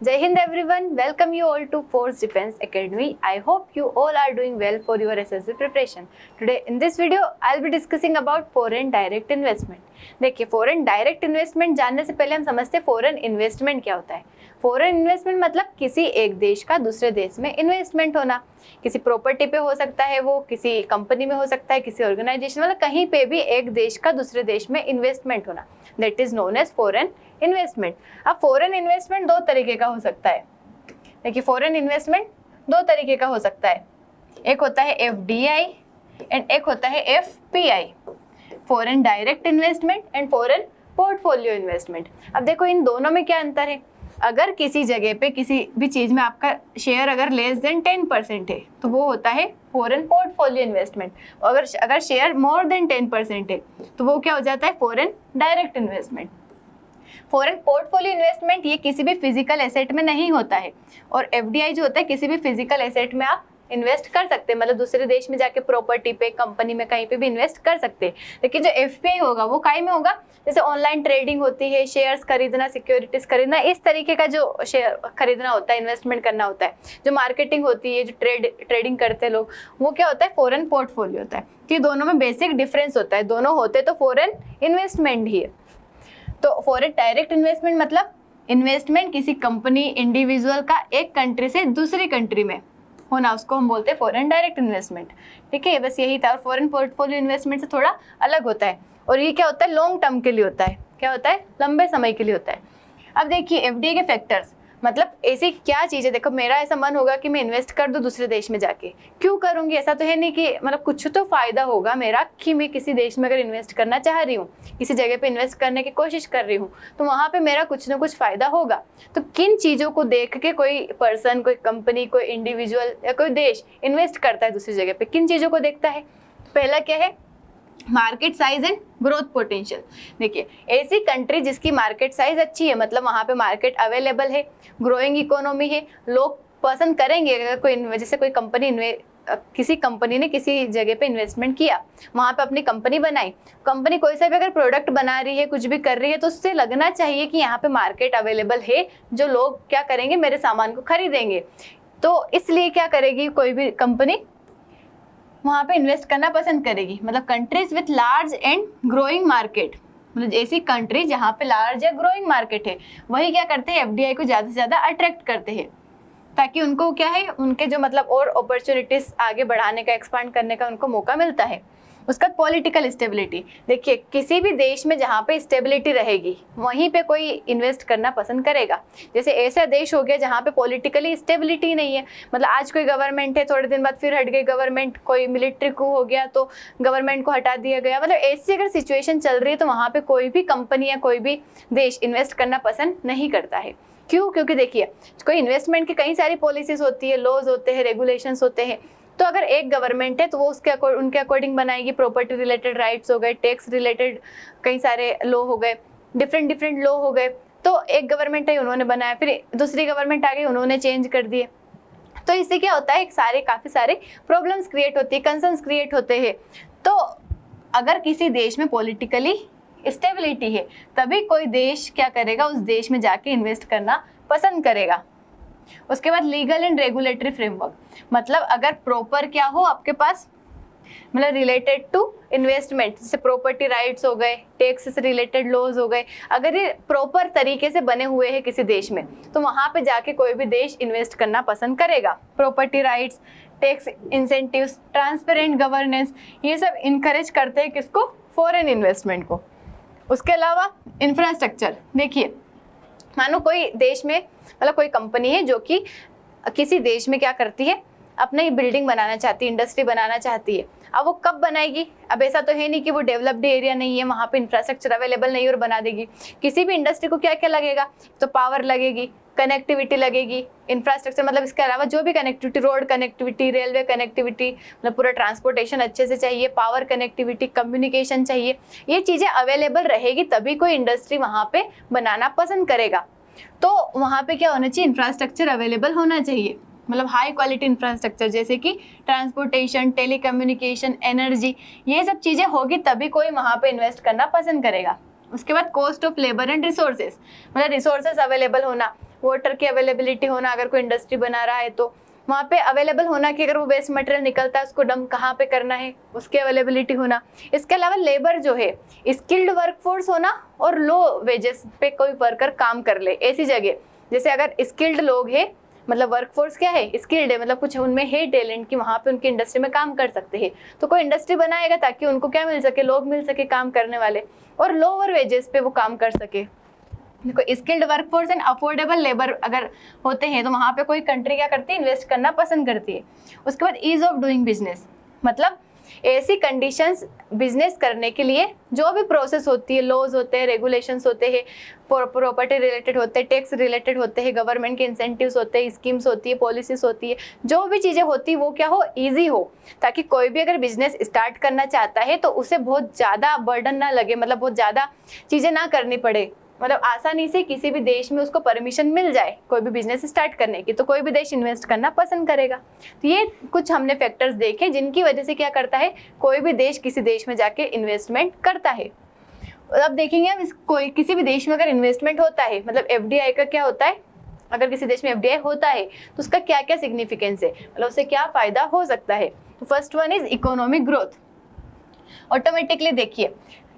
Jai Hind everyone, welcome you all to Force Defense Academy. I hope you all are doing well for your SSC preparation. Today in this video, I'll be discussing about foreign direct investment. देखिए foreign direct investment जानने से पहले हम समझते हैं foreign investment क्या होता है। फॉरेन इन्वेस्टमेंट मतलब किसी एक देश का दूसरे देश में इन्वेस्टमेंट होना। किसी प्रॉपर्टी पे हो सकता है, वो किसी कंपनी में हो सकता है, किसी ऑर्गेनाइजेशन मतलब कहीं पे भी एक देश का दूसरे देश में इन्वेस्टमेंट होना, that is known as foreign investment. अब फॉरेन इन्वेस्टमेंट दो तरीके का हो सकता है। देखिए फॉरेन इन्वेस्टमेंट दो तरीके का हो सकता है, एक होता है FDI एंड एक होता है FPI, foreign direct investment and foreign portfolio investment. अब देखो इन दोनों में क्या अंतर है। अगर किसी जगह पे किसी भी चीज में आपका शेयर अगर लेस देन 10% है तो वो होता है फॉरेन पोर्टफोलियो इन्वेस्टमेंट। अगर शेयर मोर देन 10% है तो वो क्या हो जाता है foreign direct investment. Foreign portfolio investment ये किसी भी फिजिकल एसेट में नहीं होता है, और FDI जो होता है किसी भी फिजिकल एसेट में आप इन्वेस्ट कर सकते हैं, मतलब दूसरे देश में जाके प्रॉपर्टी पे, कंपनी में, कहीं पे भी इन्वेस्ट कर सकते हैं। लेकिन जो FPI होगा वो काई में होगा, जैसे ऑनलाइन ट्रेडिंग होती है, शेयर्स खरीदना, सिक्योरिटीज खरीदना, इस तरीके का जो शेयर खरीदना होता है, इन्वेस्टमेंट करना होता है, जो मार्केटिंग होती है, जो ट्रेडिंग करते हैं लोग, वो क्या होता है फॉरेन पोर्टफोलियो होता है। तो ये दोनों में बेसिक डिफरेंस होता है, दोनों होते तो फॉरेन इन्वेस्टमेंट ही है। तो फॉरेन डायरेक्ट इन्वेस्टमेंट मतलब इन्वेस्टमेंट किसी कंपनी, इंडिविजुअल का एक कंट्री से दूसरी कंट्री में होना, उसको हम बोलते हैं फॉरेन डायरेक्ट इन्वेस्टमेंट। ठीक है, बस यही था। और फॉरेन पोर्टफोलियो इन्वेस्टमेंट से थोड़ा अलग होता है, और ये क्या होता है लॉन्ग टर्म के लिए होता है। क्या होता है लंबे समय के लिए होता है। अब देखिए FDI के फैक्टर्स, मतलब ऐसी क्या चीज़ है। देखो मेरा ऐसा मन होगा कि मैं इन्वेस्ट कर दूं दूसरे देश में जाके, क्यों करूंगी? ऐसा तो है नहीं कि मतलब कुछ तो फायदा होगा मेरा कि मैं किसी देश में अगर इन्वेस्ट करना चाह रही हूँ, किसी जगह पे इन्वेस्ट करने की कोशिश कर रही हूँ, तो वहाँ पे मेरा कुछ ना कुछ फायदा होगा। तो किन चीज़ों को देख के कोई पर्सन, कोई कंपनी, कोई इंडिविजुअल या कोई देश इन्वेस्ट करता है दूसरी जगह पे? किन चीज़ों को देखता है? पहला क्या है, market size and growth potential. देखिए ऐसी कंट्री जिसकी मार्केट साइज अच्छी है, मतलब वहाँ पे मार्केट अवेलेबल है, ग्रोइंग इकोनॉमी है, लोग पसंद करेंगे। अगर कोई जैसे कोई कंपनी किसी कंपनी ने किसी जगह पे इन्वेस्टमेंट किया, वहाँ पे अपनी कंपनी बनाई, कंपनी कोई सा भी अगर प्रोडक्ट बना रही है, कुछ भी कर रही है, तो उससे लगना चाहिए कि यहाँ पे मार्केट अवेलेबल है, जो लोग क्या करेंगे मेरे सामान को खरीदेंगे। तो इसलिए क्या करेगी कोई भी कंपनी, वहाँ पे इन्वेस्ट करना पसंद करेगी। मतलब countries with large and growing market, मतलब ऐसी कंट्री जहाँ पे लार्ज या ग्रोइंग मार्केट है, वही क्या करते हैं FDI को ज़्यादा से ज़्यादा अट्रैक्ट करते हैं, ताकि उनको क्या है उनके जो मतलब और अपॉर्चुनिटीज आगे बढ़ाने का, एक्सपांड करने का उनको मौका मिलता है। उसका पॉलिटिकल स्टेबिलिटी, देखिए किसी भी देश में जहाँ पे स्टेबिलिटी रहेगी वहीं पे कोई इन्वेस्ट करना पसंद करेगा। जैसे ऐसा देश हो गया जहाँ पे पॉलिटिकली स्टेबिलिटी नहीं है, मतलब आज कोई गवर्नमेंट है, थोड़े दिन बाद फिर हट गई गवर्नमेंट, कोई मिलिट्री coup हो गया तो गवर्नमेंट को हटा दिया गया, मतलब ऐसी अगर सिचुएशन चल रही है तो वहाँ पे कोई भी कंपनी या कोई भी देश इन्वेस्ट करना पसंद नहीं करता है। क्यों? क्योंकि देखिए कोई इन्वेस्टमेंट की कई सारी पॉलिसीज होती है, लॉज होते हैं, रेगुलेशंस होते हैं। तो अगर एक गवर्नमेंट है तो वो उनके अकॉर्डिंग बनाएगी। प्रॉपर्टी रिलेटेड राइट्स हो गए, टैक्स रिलेटेड कई सारे लॉ हो गए, डिफरेंट लॉ हो गए। तो एक गवर्नमेंट है उन्होंने बनाया, फिर दूसरी गवर्नमेंट आ गई उन्होंने चेंज कर दिए। तो इससे क्या होता है काफ़ी सारे प्रॉब्लम्स क्रिएट होती है, कंसर्न्स क्रिएट होते हैं। तो अगर किसी देश में पॉलिटिकली स्टेबिलिटी है तभी कोई देश क्या करेगा, उस देश में जाके इन्वेस्ट करना पसंद करेगा। उसके बाद लीगल एंड रेगुलेटरी फ्रेमवर्क, मतलब अगर प्रॉपर क्या हो आपके पास, मतलब रिलेटेड टू इन्वेस्टमेंट, जैसे प्रॉपर्टी राइट्स हो गए, टैक्स से रिलेटेड लॉज हो गए, अगर ये प्रॉपर तरीके से बने हुए हैं किसी देश में तो वहाँ पे जाके कोई भी देश इन्वेस्ट करना पसंद करेगा। Property rights, tax incentives, transparent governance, ये सब इनकरेज करते हैं किसको, फॉरेन इन्वेस्टमेंट को। उसके अलावा इंफ्रास्ट्रक्चर, देखिए मानो कोई देश में मतलब कोई कंपनी है जो कि किसी देश में क्या करती है, अपनी बिल्डिंग बनाना चाहती है, इंडस्ट्री बनाना चाहती है। अब वो कब बनाएगी? अब ऐसा तो है नहीं कि वो डेवलप्ड एरिया नहीं है, वहाँ पे इंफ्रास्ट्रक्चर अवेलेबल नहीं है और बना देगी। किसी भी इंडस्ट्री को क्या क्या लगेगा, तो पावर लगेगी, कनेक्टिविटी लगेगी, इंफ्रास्ट्रक्चर मतलब इसके अलावा जो भी connectivity, road connectivity, railway connectivity, मतलब पूरा ट्रांसपोर्टेशन अच्छे से चाहिए, पावर कनेक्टिविटी, कम्युनिकेशन चाहिए। ये चीज़ें अवेलेबल रहेगी तभी कोई इंडस्ट्री वहाँ पे बनाना पसंद करेगा। तो वहाँ पे क्या होना चाहिए, इंफ्रास्ट्रक्चर अवेलेबल होना चाहिए, मतलब हाई क्वालिटी इंफ्रास्ट्रक्चर, जैसे कि ट्रांसपोर्टेशन, टेलीकम्युनिकेशन, एनर्जी, ये सब चीज़ें होगी तभी कोई वहाँ पे इन्वेस्ट करना पसंद करेगा। उसके बाद cost of labour and resources, मतलब रिसोर्सेज अवेलेबल होना, वाटर की अवेलेबिलिटी होना, अगर कोई इंडस्ट्री बना रहा है तो वहाँ पे अवेलेबल होना कि अगर वो वेस्ट मटेरियल निकलता है उसको डंप कहाँ पे करना है, उसकी अवेलेबिलिटी होना। इसके अलावा लेबर जो है स्किल्ड वर्कफोर्स होना और लो वेजेस पे कोई वर्कर काम कर ले ऐसी जगह। जैसे अगर स्किल्ड लोग है, मतलब वर्कफोर्स क्या है, स्किल्ड है, मतलब कुछ उनमें है टैलेंट कि वहाँ पे उनकी इंडस्ट्री में काम कर सकते हैं, तो कोई इंडस्ट्री बनाएगा ताकि उनको क्या मिल सके, लोग मिल सके काम करने वाले, और लोअर वेजेस पे वो काम कर सके। देखो skilled workforce and affordable labour अगर होते हैं तो वहाँ पे कोई कंट्री क्या करती है, इन्वेस्ट करना पसंद करती है। उसके बाद ईज ऑफ डूइंग बिजनेस, मतलब ऐसी कंडीशंस बिजनेस करने के लिए जो भी प्रोसेस होती है, लॉज होते हैं, रेगुलेशंस होते हैं, प्रॉपर्टी रिलेटेड होते हैं, टैक्स रिलेटेड होते हैं, गवर्नमेंट के इंसेंटिव्स होते हैं, स्कीम्स होती है, पॉलिसीज होती है, जो भी चीज़ें होती है वो क्या हो, ईजी हो, ताकि कोई भी अगर बिजनेस स्टार्ट करना चाहता है तो उसे बहुत ज़्यादा बर्डन ना लगे, मतलब बहुत ज़्यादा चीज़ें ना करनी पड़े, मतलब आसानी से किसी भी देश में उसको परमिशन मिल जाए कोई भी बिजनेस स्टार्ट करने की, तो कोई भी देश इन्वेस्ट करना पसंद करेगा। तो ये कुछ हमने फैक्टर्स देखे जिनकी वजह से क्या करता है, कोई भी देश किसी देश में जाके इन्वेस्टमेंट करता है। अब देखेंगे हम कोई किसी भी देश में अगर इन्वेस्टमेंट होता है, मतलब एफडीआई का क्या होता है, अगर किसी देश में एफडीआई होता है तो उसका क्या क्या सिग्निफिकेंस है, मतलब उससे क्या फायदा हो सकता है। तो first one is economic growth. Automatically देखिए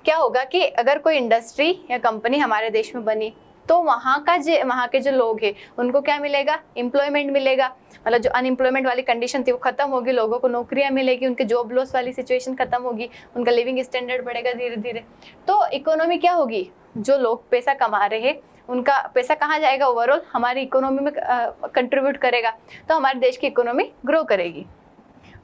क्या होगा कि अगर कोई इंडस्ट्री या कंपनी हमारे देश में बनी तो वहाँ के जो लोग हैं उनको क्या मिलेगा, एम्प्लॉयमेंट मिलेगा, मतलब जो अनएम्प्लॉयमेंट वाली कंडीशन थी वो खत्म होगी, लोगों को नौकरियाँ मिलेगी, उनके जॉब लॉस वाली सिचुएशन खत्म होगी, उनका लिविंग स्टैंडर्ड बढ़ेगा धीरे धीरे। तो इकोनॉमी क्या होगी, जो लोग पैसा कमा रहे हैं उनका पैसा कहाँ जाएगा, ओवरऑल हमारी इकोनॉमी में कंट्रीब्यूट करेगा, तो हमारे देश की इकोनॉमी ग्रो करेगी।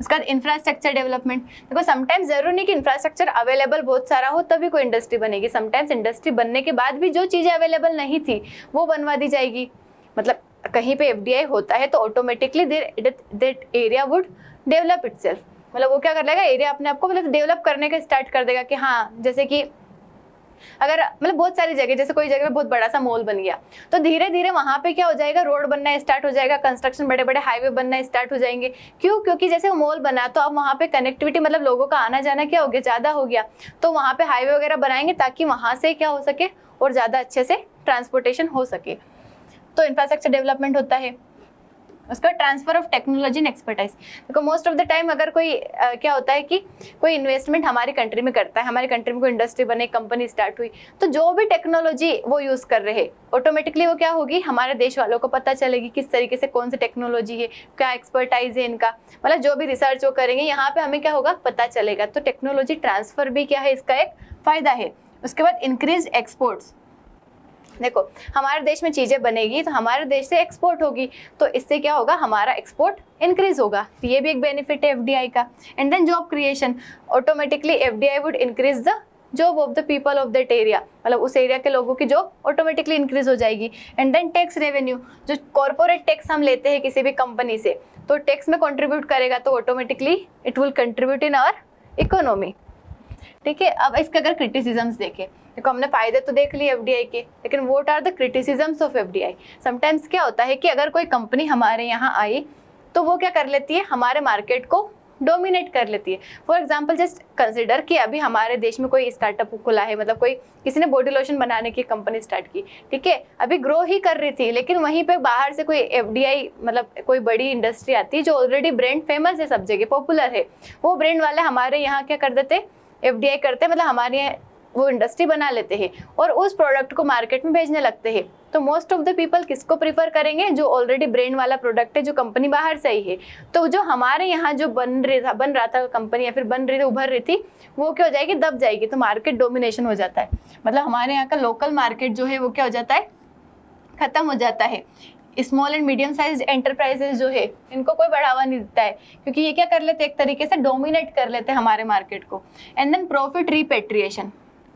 उसका इंफ्रास्ट्रक्चर डेवलपमेंट, देखो समटाइम्स जरूरी नहीं कि इंफ्रास्ट्रक्चर अवेलेबल बहुत सारा हो तभी कोई इंडस्ट्री बनेगी, समटाइम्स इंडस्ट्री बनने के बाद भी जो चीज़ें अवेलेबल नहीं थी वो बनवा दी जाएगी। मतलब कहीं पे एफडीआई होता है तो automatically that area would develop itself, मतलब वो क्या कर लेगा, एरिया अपने आप को मतलब डेवलप करने का स्टार्ट कर देगा कि हाँ, जैसे कि अगर मतलब बहुत सारी जगह, जैसे कोई जगह पे बहुत बड़ा सा मॉल बन गया तो धीरे धीरे वहाँ पे क्या हो जाएगा, रोड बनना स्टार्ट हो जाएगा, कंस्ट्रक्शन बड़े बड़े हाईवे बनना स्टार्ट हो जाएंगे। क्यों? क्योंकि जैसे वो मॉल बना तो अब वहाँ पे कनेक्टिविटी, मतलब लोगों का आना जाना क्या हो गया, ज़्यादा हो गया, तो वहाँ पे हाईवे वगैरह बनाएंगे ताकि वहाँ से क्या हो सके और ज़्यादा अच्छे से ट्रांसपोर्टेशन हो सके, तो इंफ्रास्ट्रक्चर डेवलपमेंट होता है। उसका transfer of technology and expertise, देखो मोस्ट ऑफ द टाइम अगर कोई क्या होता है कि कोई इन्वेस्टमेंट हमारी कंट्री में करता है, हमारी कंट्री में कोई इंडस्ट्री बने, कंपनी स्टार्ट हुई, तो जो भी टेक्नोलॉजी वो यूज़ कर रहे हैं ऑटोमेटिकली वो क्या होगी, हमारे देश वालों को पता चलेगी किस तरीके से कौन सी टेक्नोलॉजी है, क्या एक्सपर्टाइज है इनका, मतलब जो भी रिसर्च वो करेंगे यहाँ पे हमें क्या होगा, पता चलेगा। तो टेक्नोलॉजी ट्रांसफर भी क्या है, इसका एक फायदा है। उसके बाद इंक्रीज एक्सपोर्ट्स, देखो हमारे देश में चीज़ें बनेगी तो हमारे देश से एक्सपोर्ट होगी, तो इससे क्या होगा, हमारा एक्सपोर्ट इंक्रीज होगा, तो ये भी एक बेनिफिट है एफडीआई का। And then job creation, automatically FDI would increase the job of the people of that area, मतलब उस एरिया के लोगों की जॉब ऑटोमेटिकली इंक्रीज हो जाएगी। एंड देन टैक्स रेवेन्यू, जो कॉर्पोरेट टैक्स हम लेते हैं किसी भी कंपनी से, तो टैक्स में कंट्रीब्यूट करेगा तो automatically it will contribute in our economy. ठीक है, अब इसके अगर क्रिटिसिजम्स देखें, देखो हमने फायदे तो देख लिए एफडीआई के, लेकिन what are the criticisms of FDI. Sometimes क्या होता है कि अगर कोई कंपनी हमारे यहाँ आई तो वो क्या कर लेती है, हमारे मार्केट को डोमिनेट कर लेती है। फॉर एग्जाम्पल जस्ट कंसिडर कि अभी हमारे देश में कोई स्टार्टअप खुला है, मतलब कोई किसी ने बॉडी लोशन बनाने की कंपनी स्टार्ट की, ठीक है, अभी ग्रो ही कर रही थी, लेकिन वहीं पे बाहर से कोई एफडीआई मतलब कोई बड़ी इंडस्ट्री आती है जो ऑलरेडी ब्रांड फेमस है, सब जगह पॉपुलर है, वो ब्रांड वाले हमारे यहाँ क्या कर देते, एफडीआई करते, मतलब हमारे यहाँ वो इंडस्ट्री बना लेते हैं और उस प्रोडक्ट को मार्केट में भेजने लगते हैं। तो मोस्ट ऑफ द पीपल किसको प्रीफर करेंगे, जो ऑलरेडी ब्रांड वाला प्रोडक्ट है, जो कंपनी बाहर से आई है। तो जो हमारे यहाँ जो बन रहा था कंपनी, या फिर बन रही थी, उभर रही थी, वो क्या हो जाएगी, दब जाएगी, तो मार्केट डोमिनेशन हो जाता है, मतलब हमारे यहाँ का लोकल मार्केट जो है वो क्या हो जाता है, खत्म हो जाता है। Small and medium size enterprises जो है इनको कोई बढ़ावा नहीं देता है, क्योंकि ये क्या कर लेते हैं, एक तरीके से डोमिनेट कर लेते हैं हमारे मार्केट को। And then profit repatriation,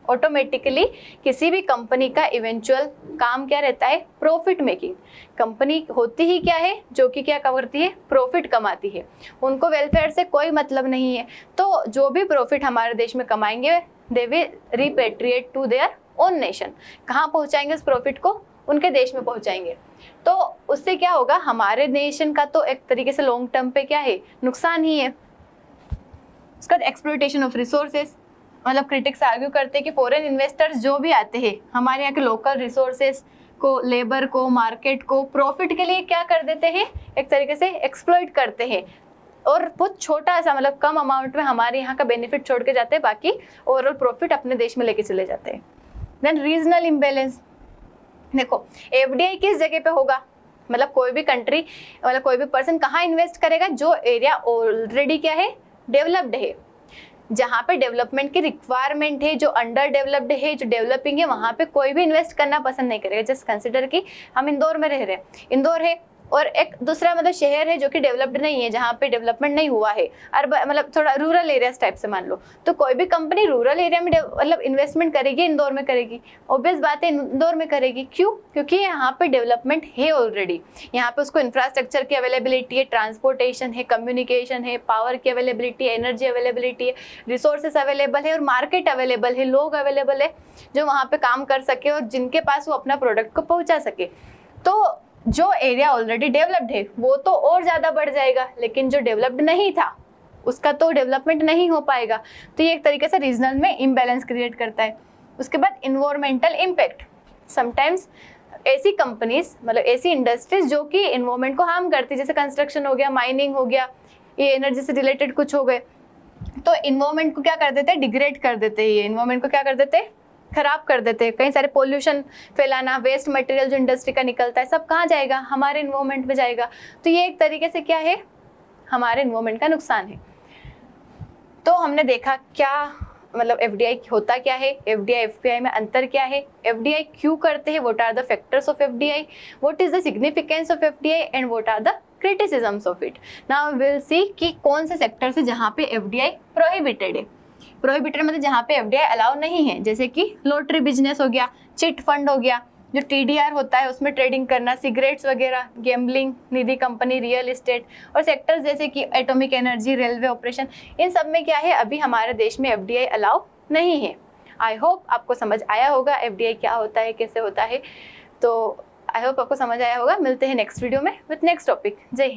automatically किसी भी कंपनी का इवेंचुअल काम क्या रहता है, प्रॉफिट मेकिंग। कंपनी होती ही क्या है, जो कि क्या करती है, प्रॉफिट कमाती है, उनको वेलफेयर से कोई मतलब नहीं है, तो जो भी प्रॉफिट हमारे देश में कमाएंगे they will repatriate to their own nation. कहाँ पहुँचाएंगे उस प्रॉफिट को, उनके देश में पहुँचाएंगे। तो उससे क्या होगा, हमारे नेशन का तो एक तरीके से लॉन्ग टर्म पे क्या है, नुकसान ही है। उसका एक्सप्लॉयटेशन ऑफ रिसोर्सेज, मतलब क्रिटिक्स आर्ग्यू करते हैं कि फॉरेन इन्वेस्टर्स जो भी आते हैं हमारे यहाँ के लोकल रिसोर्सेज को, लेबर को, मार्केट को प्रॉफिट के लिए क्या कर देते हैं, एक तरीके से एक्सप्लॉइट करते हैं और बहुत छोटा सा मतलब कम अमाउंट में हमारे यहाँ का बेनिफिट छोड़ के जाते हैं, बाकी ओवरऑल प्रॉफिट अपने देश में लेके चले जाते हैं। देन रीजनल इम्बैलेंस, देखो एफडीआई किस जगह पे होगा, मतलब कोई भी कंट्री मतलब कोई भी पर्सन कहाँ इन्वेस्ट करेगा, जो एरिया ऑलरेडी क्या है, डेवलप्ड है, जहाँ पे डेवलपमेंट की रिक्वायरमेंट है, जो अंडर डेवलप्ड है, जो डेवलपिंग है, वहाँ पे कोई भी इन्वेस्ट करना पसंद नहीं करेगा। जस्ट कंसिडर कि हम इंदौर में रह रहे हैं, इंदौर है और एक दूसरा मतलब शहर है जो कि डेवलप्ड नहीं है, जहाँ पे डेवलपमेंट नहीं हुआ है, अर्बन मतलब थोड़ा रूरल एरियाज टाइप से मान लो, तो कोई भी कंपनी रूरल एरिया में मतलब इन्वेस्टमेंट करेगी, इंदौर में करेगी, ऑब्वियस बात है इंदौर में करेगी। क्यों? क्योंकि यहाँ पे डेवलपमेंट है ऑलरेडी, यहाँ पे उसको इंफ्रास्ट्रक्चर की अवेलेबिलिटी है, ट्रांसपोर्टेशन है, कम्युनिकेशन है, पावर की अवेलेबिलिटी है, एनर्जी अवेलेबिलिटी है, रिसोर्सेस अवेलेबल है और मार्केट अवेलेबल है, लोग अवेलेबल है जो वहाँ पे काम कर सके और जिनके पास वो अपना प्रोडक्ट को पहुँचा सके। तो जो एरिया ऑलरेडी डेवलप्ड है वो तो और ज़्यादा बढ़ जाएगा, लेकिन जो डेवलप्ड नहीं था उसका तो डेवलपमेंट नहीं हो पाएगा। तो ये एक तरीके से रीजनल में इम्बैलेंस क्रिएट करता है। उसके बाद इन्वायरमेंटल इम्पैक्ट, समटाइम्स ऐसी कंपनीज मतलब ऐसी इंडस्ट्रीज जो कि इन्वायरमेंट को हार्म करती है, जैसे कंस्ट्रक्शन हो गया, माइनिंग हो गया, ये एनर्जी से रिलेटेड कुछ हो गए, तो इन्वायरमेंट को क्या कर देते हैं, डिग्रेड कर देते हैं, ये इन्वायरमेंट को क्या कर देते हैं, खराब कर देते हैं। कई सारे पोल्यूशन फैलाना, वेस्ट मटेरियल जो इंडस्ट्री का निकलता है सब कहाँ जाएगा, हमारे इन्वायरमेंट में जाएगा। तो ये एक तरीके से क्या है, हमारे इन्वायरमेंट का नुकसान है। तो हमने देखा क्या मतलब एफडीआई होता क्या है, एफडीआई एफपीआई में अंतर क्या है, एफडीआई क्यों करते हैं, what are the factors of FDI, what is the significance of FDI and what are the criticisms of it. Now we will see कि कौन से सेक्टर से जहाँ पे एफडीआई प्रोहिबिटेड है। प्रोहिबिटेड मतलब जहाँ पे एफडीआई अलाउ नहीं है, जैसे कि लॉटरी बिजनेस हो गया, चिट फंड हो गया, जो टीडीआर होता है उसमें ट्रेडिंग करना, सिगरेट्स वगैरह, गैम्बलिंग, निधि कंपनी, रियल एस्टेट और सेक्टर्स जैसे कि एटॉमिक एनर्जी, रेलवे ऑपरेशन, इन सब में क्या है अभी हमारे देश में एफडीआई अलाउ नहीं है। आई होप आपको समझ आया होगा एफडीआई क्या होता है, कैसे होता है। तो आई होप आपको समझ आया होगा। मिलते हैं नेक्स्ट वीडियो में विथ नेक्स्ट टॉपिक। जय हिंद।